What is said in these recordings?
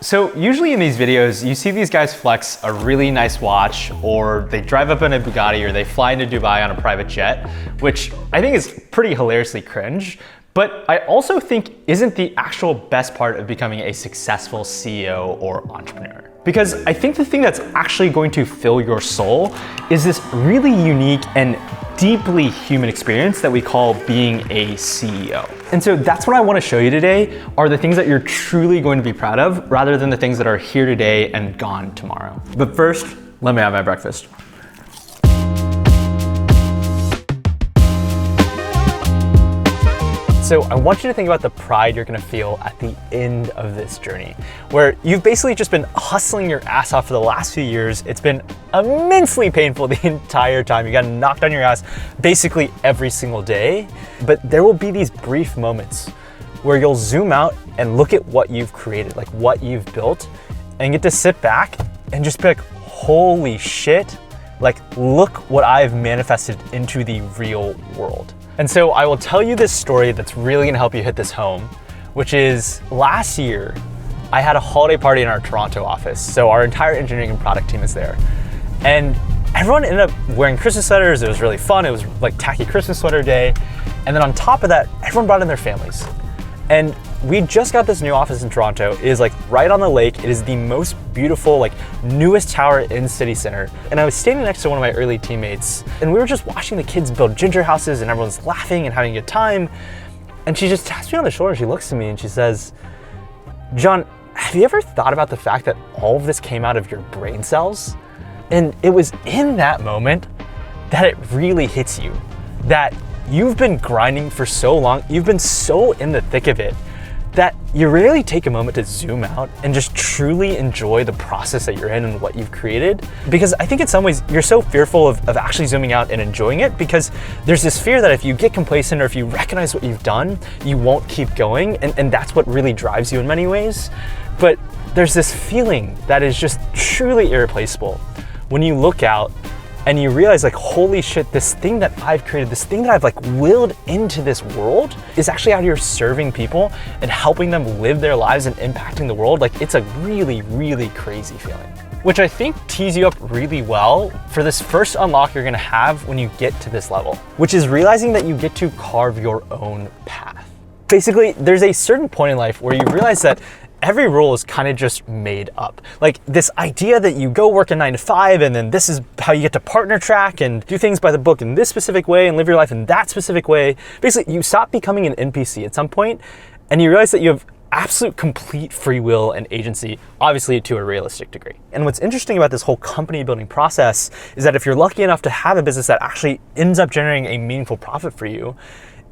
So usually in these videos, you see these guys flex a really nice watch, or they drive up in a Bugatti, or they fly into Dubai on a private jet, which I think is pretty hilariously cringe. But I also think isn't the actual best part of becoming a successful CEO or entrepreneur. Because I think the thing that's actually going to fill your soul is this really unique and deeply human experience that we call being a CEO. And so that's what I want to show you today, are the things that you're truly going to be proud of rather than the things that are here today and gone tomorrow. But first, let me have my breakfast. So I want you to think about the pride you're gonna feel at the end of this journey, where you've basically just been hustling your ass off for the last few years. It's been immensely painful the entire time. You got knocked on your ass basically every single day, but there will be these brief moments where you'll zoom out and look at what you've created, like what you've built, and get to sit back and just be like, holy shit, like look what I've manifested into the real world. And so I will tell you this story that's really gonna help you hit this home, which is last year, I had a holiday party in our Toronto office. So our entire engineering and product team is there. And everyone ended up wearing Christmas sweaters. It was really fun. It was like tacky Christmas sweater day. And then on top of that, everyone brought in their families. And we just got this new office in Toronto. It is like right on the lake. It is the most beautiful, like newest tower in city center. And I was standing next to one of my early teammates and we were just watching the kids build ginger houses and everyone's laughing and having a good time. And she just taps me on the shoulder. She looks at me and she says, John, have you ever thought about the fact that all of this came out of your brain cells? And it was in that moment that it really hits you, that you've been grinding for so long, you've been so in the thick of it, that you rarely take a moment to zoom out and just truly enjoy the process that you're in and what you've created. Because I think in some ways you're so fearful of actually zooming out and enjoying it, because there's this fear that if you get complacent or if you recognize what you've done, you won't keep going. And that's what really drives you in many ways. But there's this feeling that is just truly irreplaceable when you look out and you realize like, holy shit, this thing that I've created, this thing that I've like willed into this world is actually out here serving people and helping them live their lives and impacting the world. Like it's a really, really crazy feeling, which I think tees you up really well for this first unlock you're gonna have when you get to this level, which is realizing that you get to carve your own path. Basically, there's a certain point in life where you realize that every rule is kind of just made up. Like this idea that you go work a 9 to 5 and then this is how you get to partner track and do things by the book in this specific way and live your life in that specific way. Basically, you stop becoming an NPC at some point and you realize that you have absolute complete free will and agency, obviously to a realistic degree. And what's interesting about this whole company building process is that if you're lucky enough to have a business that actually ends up generating a meaningful profit for you,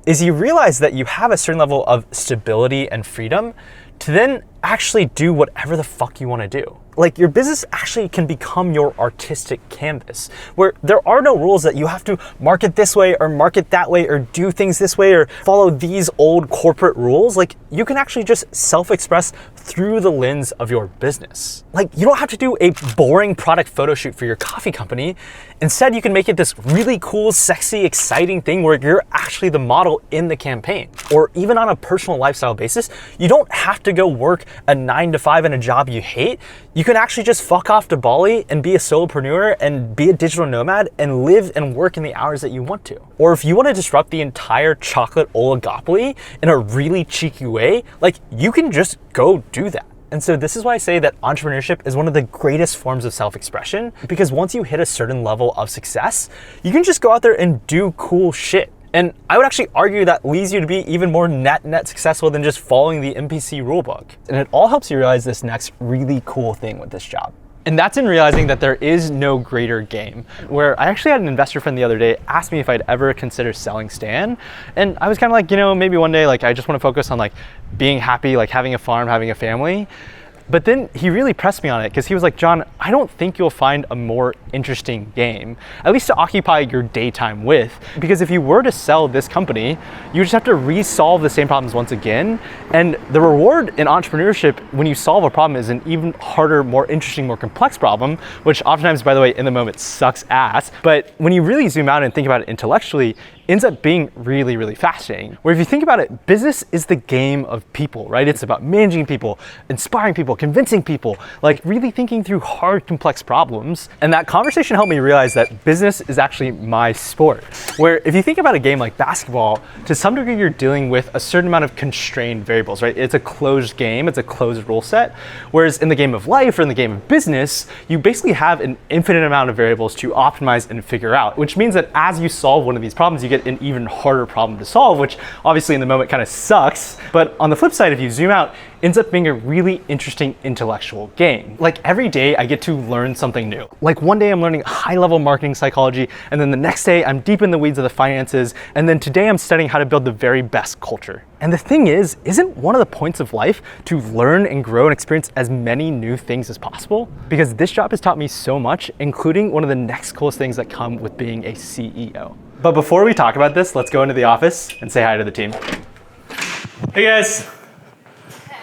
is you realize that you have a certain level of stability and freedom to then actually do whatever the fuck you want to do. Like your business actually can become your artistic canvas, where there are no rules that you have to market this way or market that way or do things this way or follow these old corporate rules. Like you can actually just self-express through the lens of your business. Like you don't have to do a boring product photo shoot for your coffee company. Instead, you can make it this really cool, sexy, exciting thing where you're actually the model in the campaign. Or even on a personal lifestyle basis, you don't have to go work a 9 to 5 in a job you hate. You can actually just fuck off to Bali and be a solopreneur and be a digital nomad and live and work in the hours that you want to. Or if you want to disrupt the entire chocolate oligopoly in a really cheeky way, like you can just go do that. And so this is why I say that entrepreneurship is one of the greatest forms of self-expression, because once you hit a certain level of success, you can just go out there and do cool shit. And I would actually argue that leads you to be even more net successful than just following the NPC rulebook. And it all helps you realize this next really cool thing with this job. And that's in realizing that there is no greater game. Where I actually had an investor friend the other day ask me if I'd ever consider selling Stan. And I was kind of like, maybe one day, like I just want to focus on like being happy, like having a farm, having a family. But then he really pressed me on it because he was like, John, I don't think you'll find a more interesting game, at least to occupy your daytime with. Because if you were to sell this company, you just have to resolve the same problems once again. And the reward in entrepreneurship when you solve a problem is an even harder, more interesting, more complex problem, which oftentimes, by the way, in the moment sucks ass. But when you really zoom out and think about it intellectually, ends up being really, really fascinating. Where if you think about it, business is the game of people, right? It's about managing people, inspiring people, convincing people, like really thinking through hard, complex problems. And that conversation helped me realize that business is actually my sport. Where if you think about a game like basketball, to some degree you're dealing with a certain amount of constrained variables, right? It's a closed game, it's a closed rule set. Whereas in the game of life or in the game of business, you basically have an infinite amount of variables to optimize and figure out, which means that as you solve one of these problems, you get an even harder problem to solve, which obviously in the moment kind of sucks. But on the flip side, if you zoom out, ends up being a really interesting intellectual game. Like every day I get to learn something new. Like one day I'm learning high-level marketing psychology, and then the next day I'm deep in the weeds of the finances, and then today I'm studying how to build the very best culture. And the thing is, isn't one of the points of life to learn and grow and experience as many new things as possible? Because this job has taught me so much, including one of the next coolest things that come with being a CEO. But before we talk about this, let's go into the office and say hi to the team. Hey guys.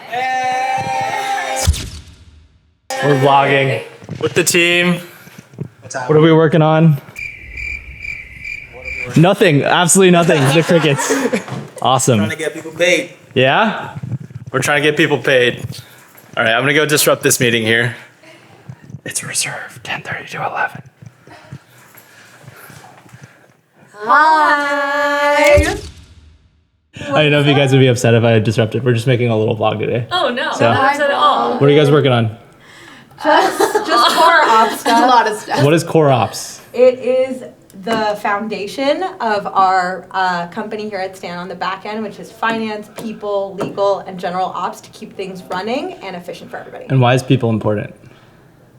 Hey. We're vlogging with the team. What are we working on? Nothing, absolutely nothing. The crickets. Awesome. Trying to get people paid. Yeah? We're trying to get people paid. All right, I'm gonna go disrupt this meeting here. It's reserved, 10:30 to 11. Hi. I don't know if you guys would be upset if I disrupted. We're just making a little vlog today. Oh no, So- not upset at all. What are you guys working on? Just core ops stuff. A lot of stuff. What is Core Ops? It is the foundation of our company here at Stan on the back end, which is finance, people, legal, and general ops to keep things running and efficient for everybody. And why is people important?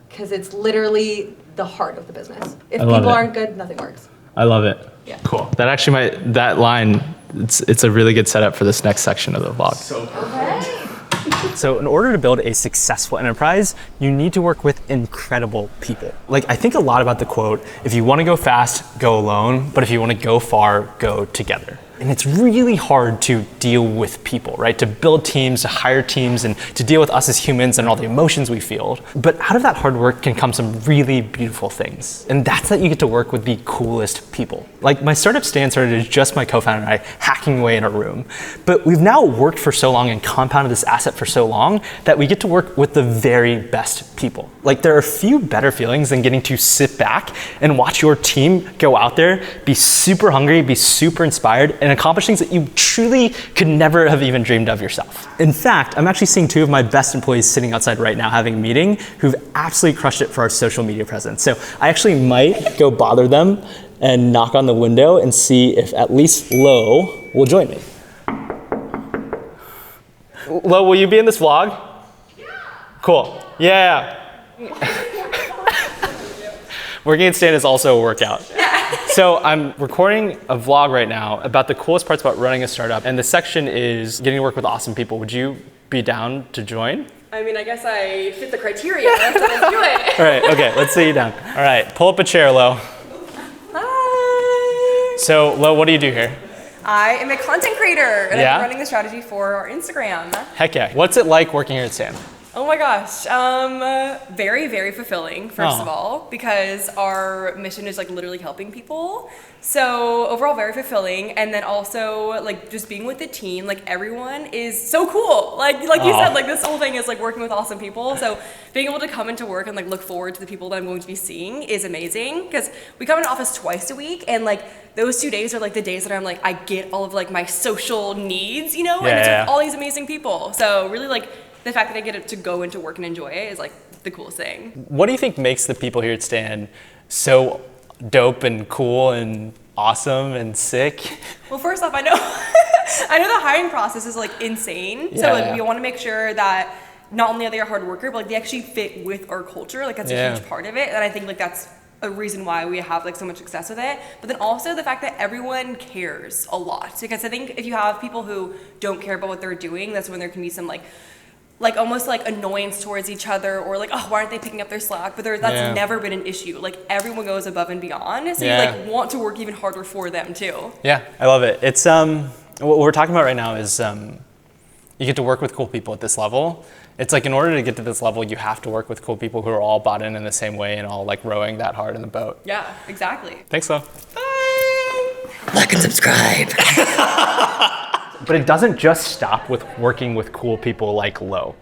Because it's literally the heart of the business. If I love people it. aren't good, nothing works. I love it. Yeah. Cool. That actually that line, it's a really good setup for this next section of the vlog. So in order to build a successful enterprise, you need to work with incredible people. Like I think a lot about the quote, if you want to go fast, go alone, but if you want to go far, go together. And it's really hard to deal with people, right? To build teams, to hire teams, and to deal with us as humans and all the emotions we feel. But out of that hard work can come some really beautiful things. And that's that you get to work with the coolest people. Like my startup Stan started as just my co-founder and I hacking away in a room. But we've now worked for so long and compounded this asset for so long that we get to work with the very best people. Like there are few better feelings than getting to sit back and watch your team go out there, be super hungry, be super inspired, and accomplish things that you truly could never have even dreamed of yourself. In fact, I'm actually seeing two of my best employees sitting outside right now having a meeting who've absolutely crushed it for our social media presence. So I actually might go bother them and knock on the window and see if at least Lo will join me. Lo, will you be in this vlog? Yeah. Cool. Yeah. Working at Stan is also a workout. So I'm recording a vlog right now about the coolest parts about running a startup, and the section is getting to work with awesome people. Would you be down to join? I mean, I guess I fit the criteria, so let's do it. All right, okay, let's sit you down. All right, pull up a chair, Lo. Hi. So, Lo, what do you do here? I am a content creator, and Yeah? I'm running the strategy for our Instagram. Heck yeah. What's it like working here at Stan? Oh my gosh, very, very fulfilling, first of all, because our mission is like literally helping people. So overall very fulfilling, and then also like just being with the team, like everyone is so cool. Like you said, like this whole thing is like working with awesome people. So being able to come into work and like look forward to the people that I'm going to be seeing is amazing, because we come into office twice a week, and like those 2 days are like the days that I'm like, I get all of like my social needs, you know, and it's with all these amazing people. So really like, the fact that I get to go into work and enjoy it is like the coolest thing. What do you think makes the people here at Stan so dope and cool and awesome and sick? Well, first off, I know the hiring process is like insane. So like we want to make sure that not only are they a hard worker, but like they actually fit with our culture. Like that's a huge part of it. And I think like that's a reason why we have like so much success with it. But then also the fact that everyone cares a lot. Because I think if you have people who don't care about what they're doing, that's when there can be some like almost like annoyance towards each other, or like, oh, why aren't they picking up their slack? But that's never been an issue. Like everyone goes above and beyond, so you like want to work even harder for them too. Yeah, I love it. It's what we're talking about right now is you get to work with cool people at this level. It's like in order to get to this level, you have to work with cool people who are all bought in the same way and all like rowing that hard in the boat. Yeah, exactly. Thanks, Lo. Bye. Like and subscribe. But it doesn't just stop with working with cool people like Lo.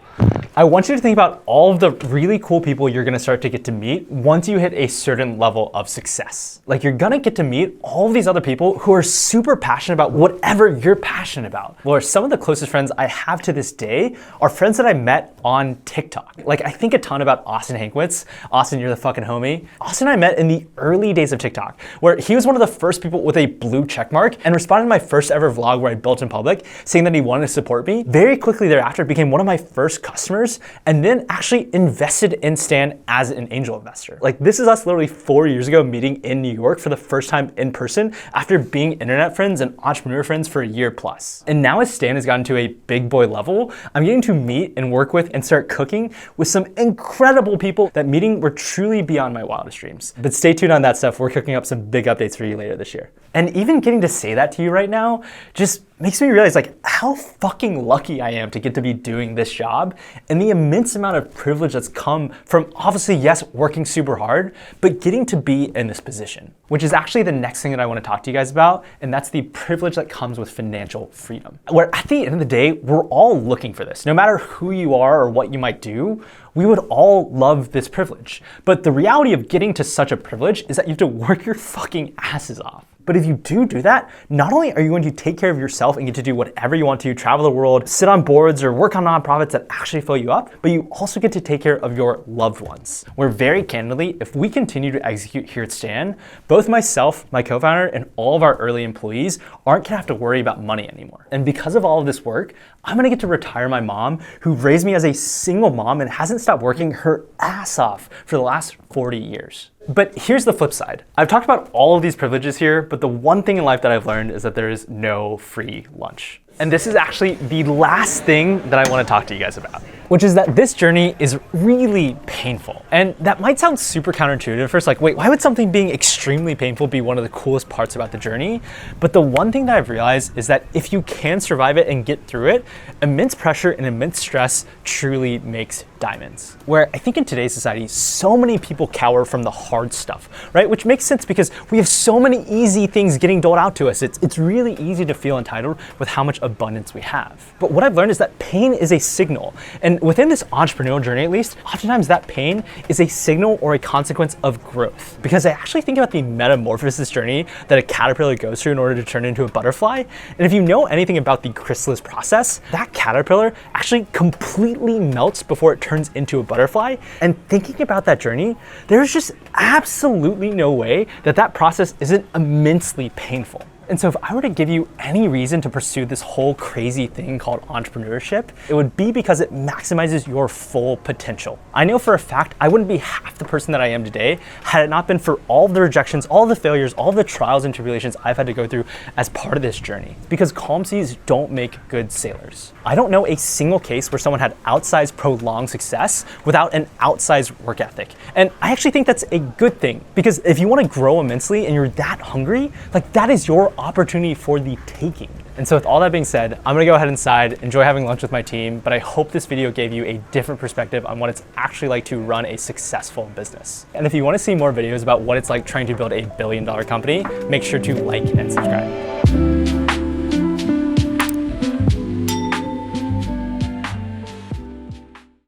I want you to think about all of the really cool people you're gonna start to get to meet once you hit a certain level of success. Like, you're gonna get to meet all of these other people who are super passionate about whatever you're passionate about. Well, some of the closest friends I have to this day are friends that I met on TikTok. Like, I think a ton about Austin Hankwitz. Austin, you're the fucking homie. Austin and I met in the early days of TikTok, where he was one of the first people with a blue check mark and responded to my first ever vlog where I built in public, saying that he wanted to support me. Very quickly thereafter, became one of my first customers, and then actually invested in Stan as an angel investor. Like, this is us literally 4 years ago meeting in New York for the first time in person after being internet friends and entrepreneur friends for a year plus. And now as Stan has gotten to a big boy level, I'm getting to meet and work with and start cooking with some incredible people that meeting were truly beyond my wildest dreams. But stay tuned on that stuff. We're cooking up some big updates for you later this year. And even getting to say that to you right now just makes me realize like how fucking lucky I am to get to be doing this job and the immense amount of privilege that's come from obviously, yes, working super hard, but getting to be in this position, which is actually the next thing that I want to talk to you guys about. And that's the privilege that comes with financial freedom, where at the end of the day, we're all looking for this. No matter who you are or what you might do, we would all love this privilege. But the reality of getting to such a privilege is that you have to work your fucking asses off. But if you do that, not only are you going to take care of yourself and get to do whatever you want to, travel the world, sit on boards, or work on nonprofits that actually fill you up, but you also get to take care of your loved ones. Where very candidly, if we continue to execute here at Stan, both myself, my co-founder, and all of our early employees aren't gonna have to worry about money anymore. And because of all of this work, I'm gonna get to retire my mom, who raised me as a single mom and hasn't stopped working her ass off for the last 40 years. But here's the flip side. I've talked about all of these privileges here, but the one thing in life that I've learned is that there is no free lunch. And this is actually the last thing that I want to talk to you guys about, which is that this journey is really painful. And that might sound super counterintuitive at first, like, wait, why would something being extremely painful be one of the coolest parts about the journey? But the one thing that I've realized is that if you can survive it and get through it, immense pressure and immense stress truly makes diamonds. Where I think in today's society, so many people cower from the hard stuff, right? Which makes sense because we have so many easy things getting doled out to us. It's really easy to feel entitled with how much abundance we have. But what I've learned is that pain is a signal. And within this entrepreneurial journey, at least, oftentimes that pain is a signal or a consequence of growth. Because I actually think about the metamorphosis journey that a caterpillar goes through in order to turn into a butterfly. And if you know anything about the chrysalis process, that caterpillar actually completely melts before it turns into a butterfly. And thinking about that journey, there's just absolutely no way that that process isn't immensely painful. And so if I were to give you any reason to pursue this whole crazy thing called entrepreneurship, it would be because it maximizes your full potential. I know for a fact I wouldn't be half the person that I am today had it not been for all the rejections, all the failures, all the trials and tribulations I've had to go through as part of this journey. Because calm seas don't make good sailors. I don't know a single case where someone had outsized prolonged success without an outsized work ethic. And I actually think that's a good thing, because if you want to grow immensely and you're that hungry, like, that is your opportunity for the taking. And so with all that being said, I'm gonna go ahead inside, enjoy having lunch with my team, but I hope this video gave you a different perspective on what it's actually like to run a successful business. And if you wanna see more videos about what it's like trying to build a billion-dollar company, make sure to like and subscribe.